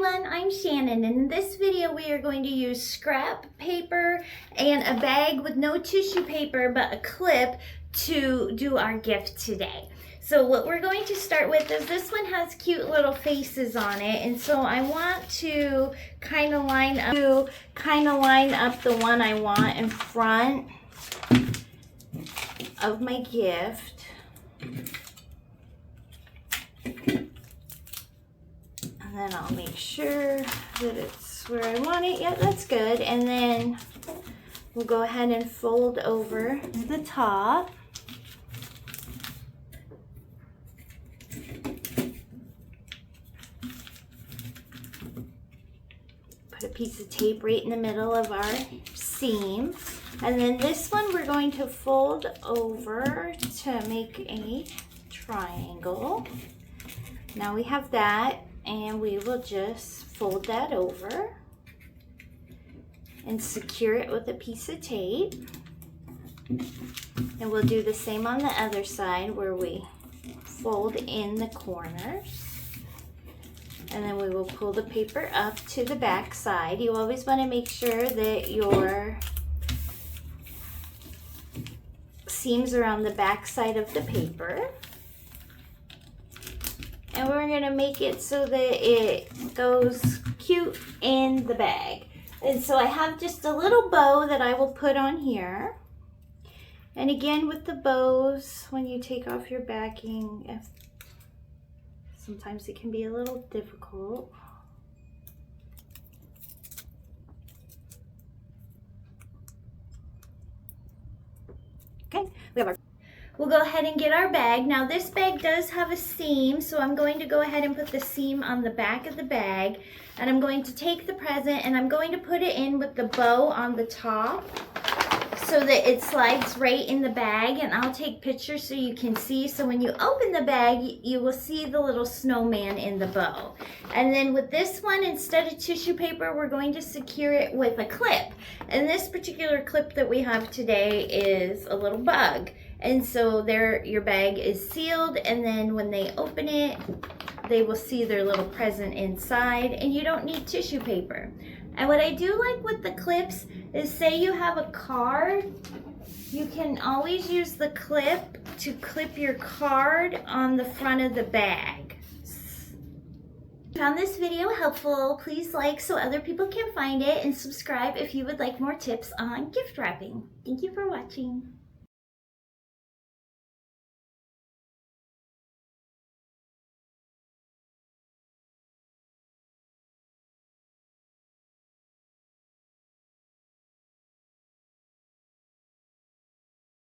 everyone, I'm Shannon, and in this video we are going to use scrap paper and a bag with no tissue paper but a clip to do our gift today. So what we're going to start with is this one has cute little faces on it, and so I want to kind of line up the one I want in front of my gift. And then I'll make sure that it's where I want it. Yeah, that's good. And then we'll go ahead and fold over the top. Put a piece of tape right in the middle of our seam. And then this one we're going to fold over to make a triangle. Now we have that. And we will just fold that over and secure it with a piece of tape. And we'll do the same on the other side where we fold in the corners. And then we will pull the paper up to the back side. You always want to make sure that your seams are on the back side of the paper. And we're going to make it so that it goes cute in the bag. And so I have just a little bow that I will put on here. And again, with the bows, when you take off your backing, sometimes it can be a little difficult. Okay, we have our... We'll go ahead and get our bag. Now this bag does have a seam, so I'm going to go ahead and put the seam on the back of the bag. And I'm going to take the present and I'm going to put it in with the bow on the top so that it slides right in the bag. And I'll take pictures so you can see. So when you open the bag, you will see the little snowman in the bow. And then with this one, instead of tissue paper, we're going to secure it with a clip. And this particular clip that we have today is a little bug. And so there, your bag is sealed, and then when they open it, they will see their little present inside, and you don't need tissue paper. And what I do like with the clips is, say you have a card, you can always use the clip to clip your card on the front of the bag. Found this video helpful, please like so other people can find it, and subscribe if you would like more tips on gift wrapping. Thank you for watching.